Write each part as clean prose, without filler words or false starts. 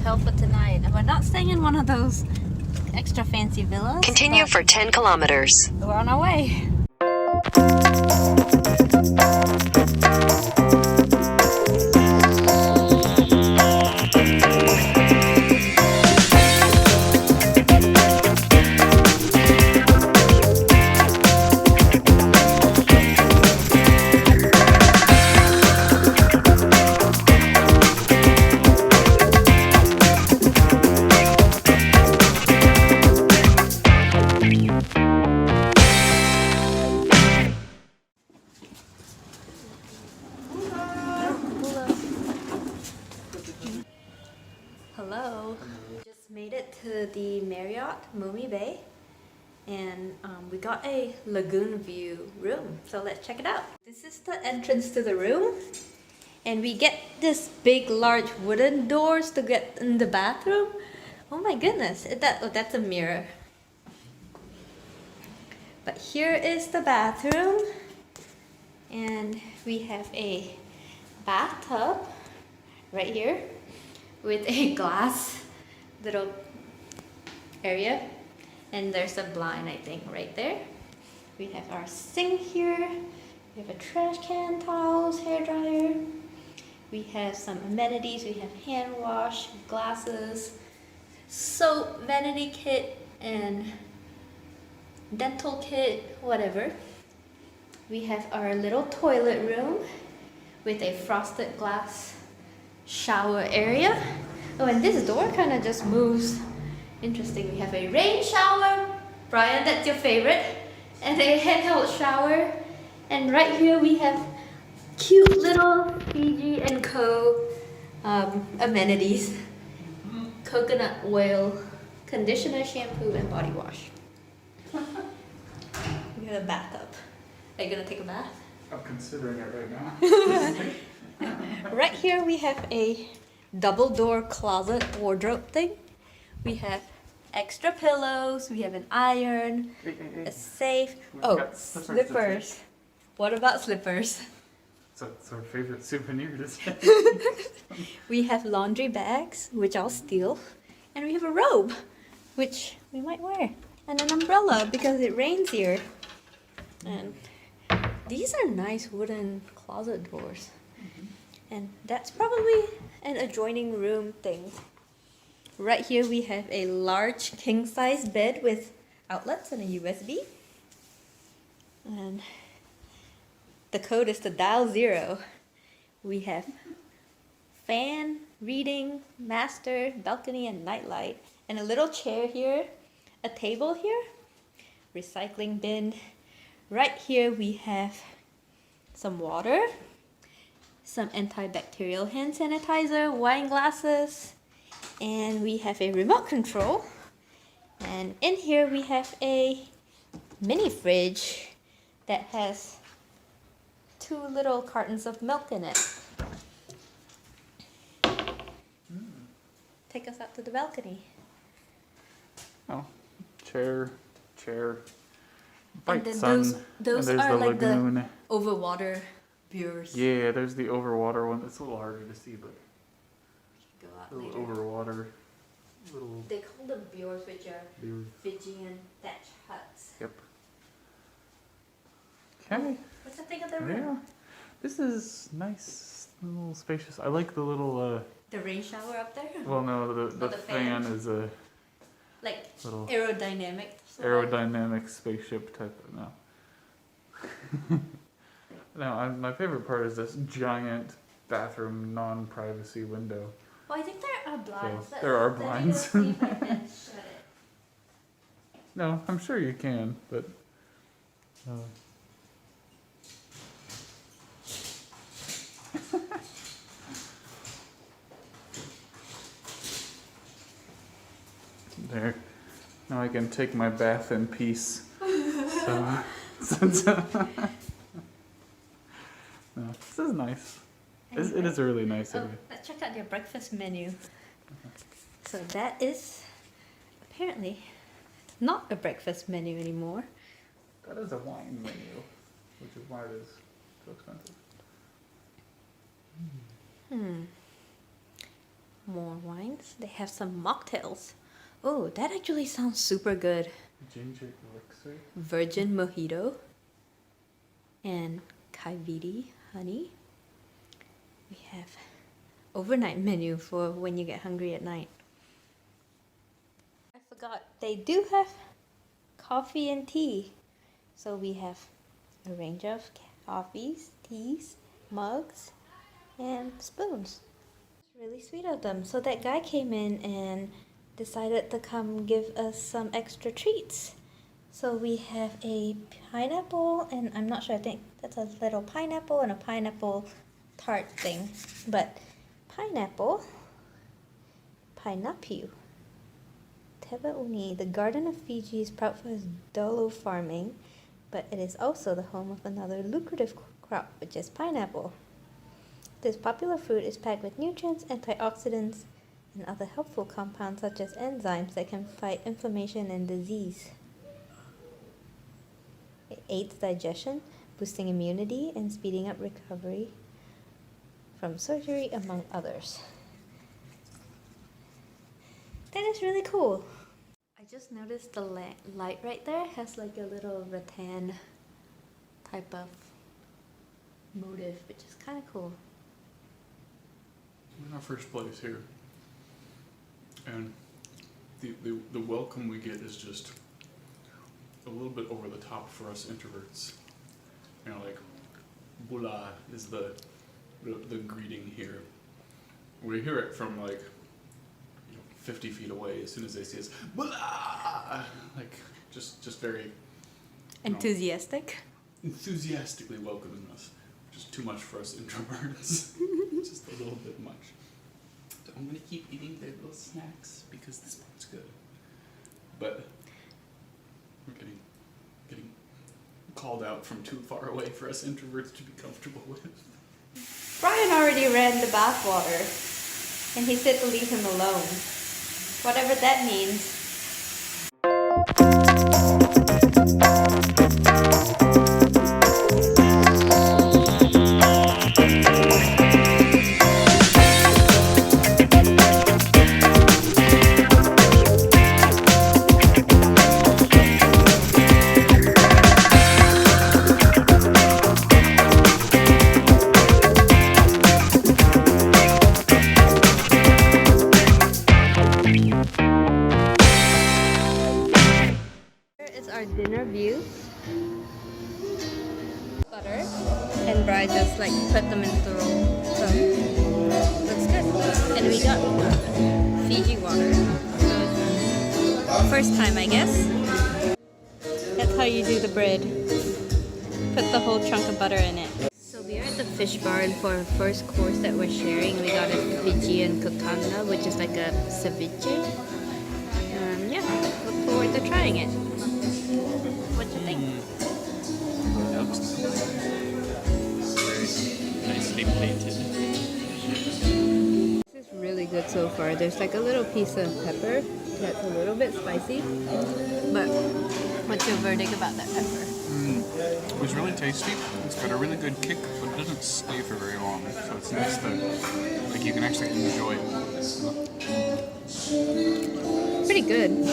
hotel for tonight. And we're not staying in one of those extra fancy villas. Continue for 10 kilometers. We're on our way. Hello. Just made it to the Marriott Momi Bay, and we got a lagoon view room, so let's check it out. This is the entrance to the room, and we get this big large wooden doors to get in the bathroom. Oh my goodness, that's a mirror. But here is the bathroom, and we have a bathtub right here with a glass little area, and there's a blind, I think, right there. We have our sink here. We have a trash can, towels, hair dryer. We have some amenities. We have hand wash, glasses, soap, vanity kit, and dental kit, whatever. We have our little toilet room with a frosted glass shower area. Oh, and this door kind of just moves. Interesting. We have a rain shower. Brian, that's your favorite. And a handheld shower. And right here we have cute little Fiji and Co. Amenities. Coconut oil, conditioner, shampoo, and body wash. We have a bathtub. Are you gonna take a bath? I'm considering it right now. Right here we have a double door closet wardrobe thing. We have extra pillows, we have an iron, a safe. Oh, got slippers to slippers. What about slippers? So it's our favorite souvenir to say. We have laundry bags, which I'll steal. And we have a robe, which we might wear. And an umbrella because it rains here. And these are nice wooden closet doors. And that's probably an adjoining room thing. Right here we have a large king-size bed with outlets and a USB. And the code is to dial 0. We have fan, reading, master, balcony, and nightlight. And a little chair here, a table here, recycling bin. Right here we have some water, some antibacterial hand sanitizer, wine glasses, and we have a remote control. And in here we have a mini fridge that has 2 little cartons of milk in it. Take us out to the balcony. Oh, chair, And bright then sun, those and there's are the like lagoon. the overwater viewers. Yeah, there's the overwater one. It's a little harder to see, but Go out a later. little overwater, little They call them viewers, which are view. Fijian thatch huts. Yep. Okay. What's the thing of the room? Yeah. This is nice, little spacious. I like the little. The rain shower up there? Well, no, the the fan fan? is a Like little aerodynamic. sort of? aerodynamic spaceship type. No. No, my favorite part is this giant bathroom non-privacy window. Well, I think there are blinds. So, there are Let me go blinds. see if I can shut it. No, I'm sure you can, but. There. Now I can take my bath in peace. So, no, this is nice. It is a really nice Oh, area. let's check out their breakfast menu. So that is apparently not a breakfast menu anymore. That is a wine menu, which is why it is so expensive. more wines. They have some mocktails. Oh, that actually sounds super good. Ginger elixir. Virgin mojito and Kaiviti honey. We have overnight menu for when you get hungry at night. I forgot, they do have coffee and tea. So we have a range of coffees, teas, mugs, and spoons. It's really sweet of them. So that guy came in and decided to come give us some extra treats. So we have a pineapple, and I'm not sure, I think that's a little pineapple and a pineapple tart thing. But pineapple, pineapple. Teba Uni, the Garden of Fiji is proud for its dolo farming, but it is also the home of another lucrative crop, which is pineapple. This popular fruit is packed with nutrients, antioxidants, and other helpful compounds such as enzymes that can fight inflammation and disease. It aids digestion, boosting immunity, and speeding up recovery from surgery, among others. That is really cool. I just noticed the light right there has like a little rattan type of motif, which is kind of cool. We're in our first place here. And the welcome we get is just a little bit over the top for us introverts. You know, like, Bula is the greeting here. We hear it from like 50 feet away as soon as they see us. Bula! Like, just very Enthusiastic. Enthusiastically welcoming us. Just too much for us introverts. Just a little bit much. So I'm gonna keep eating their little snacks because this part's good. But we're getting called out from too far away for us introverts to be comfortable with. Brian already ran the bathwater, and he said to leave him alone. Whatever that means. Dinner view. Butter. And Bri just like put them into the roll. So looks good. And we got Fiji water. So first time, I guess. That's how you do the bread. Put the whole chunk of butter in it. So we are at the fish bar, and for our first course that we're sharing, we got a Fijian Cucumber, which is like a ceviche. Yeah, look forward to trying it. What do you think? That looks very nicely plated. This is really good so far. There's like a little piece of pepper that's a little bit spicy. But what's your verdict about that pepper? It was really tasty. It's got a really good kick, but it doesn't stay for very long. So it's nice that like you can actually enjoy it. Pretty good.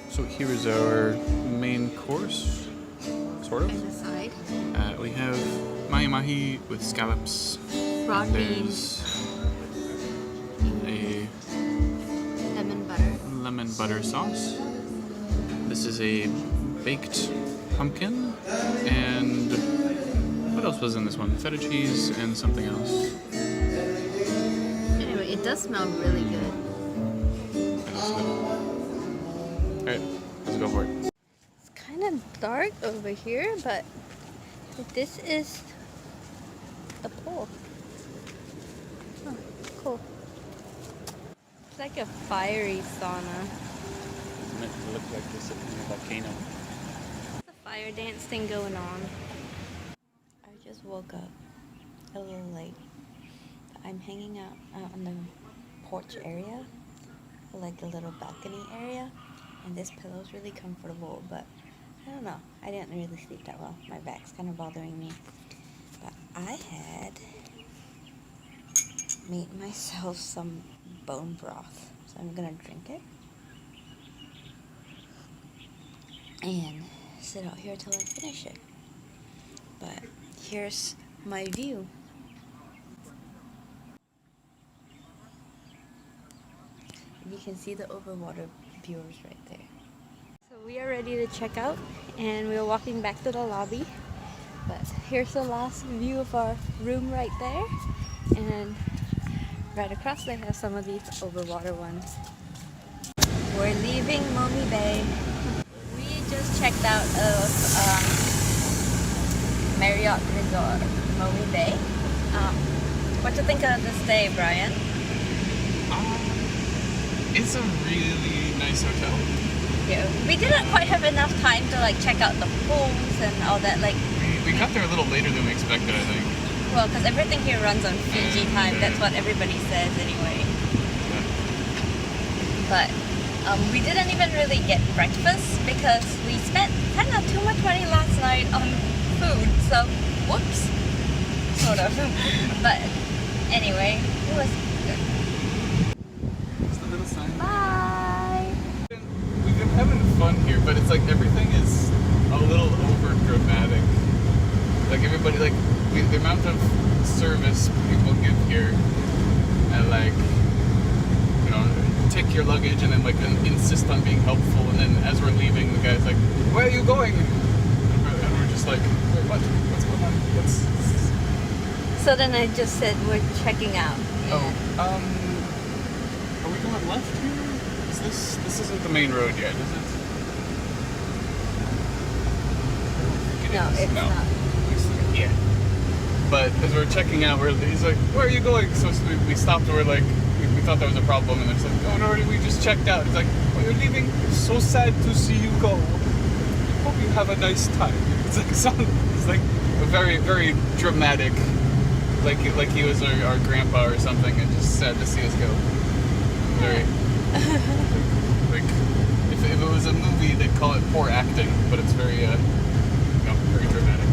So here is our main course, sort of. And the side. We have mahi-mahi with scallops. Raw beans. A lemon butter sauce. This is a baked pumpkin. And what else was in this one? Feta cheese and something else. Anyway, it does smell really good. That looks good. Alright, let's go for it. It's kind of dark over here, but this is the pool. Oh, cool. It's like a fiery sauna. It's meant to look like this in a volcano. There's a fire dance thing going on. I just woke up a little late. I'm hanging out on the porch area, like the little balcony area. And this pillow is really comfortable, but I don't know. I didn't really sleep that well. My back's kind of bothering me. But I had made myself some bone broth, so I'm gonna drink it and sit out here till I finish it. But here's my view. You can see the overwater viewers right there. So we are ready to check out and we're walking back to the lobby. But here's the last view of our room right there. And right across they have some of these overwater ones. We're leaving Momi Bay. We just checked out of Marriott Resort, Momi Bay. What do you think of this day, Brian? It's a really nice hotel. Yeah, we didn't quite have enough time to like check out the pools and all that. Like We got there a little later than we expected, I think. well, because everything here runs on Fiji time. That's what everybody says anyway. Yeah. But we didn't even really get breakfast because we spent kind of too much money last night on food. So, whoops, sort of. But anyway, it was good. It's the little sign. Bye. We've been having fun here, but it's like everything is a little over dramatic. Like everybody, like the amount of service people give here, and like, you know, take your luggage and then like insist on being helpful, and then as we're leaving, the guy's like, "Where are you going?" And we're just like, "Wait, what? What's going on? What's?" So then I just said we're checking out. Are we going left here? Is this isn't the main road yet, is it? No, it's not. Yeah. But as we're checking out, he's like, "Where are you going?" So we stopped and we're like, we thought there was a problem, and it's like, "Oh no, we just checked out." It's like, "Oh, you're leaving? So sad to see you go. Hope you have a nice time." It's like a very, very dramatic, like he was our grandpa or something, and just sad to see us go. Very like if it was a movie, they'd call it poor acting, but it's very very dramatic.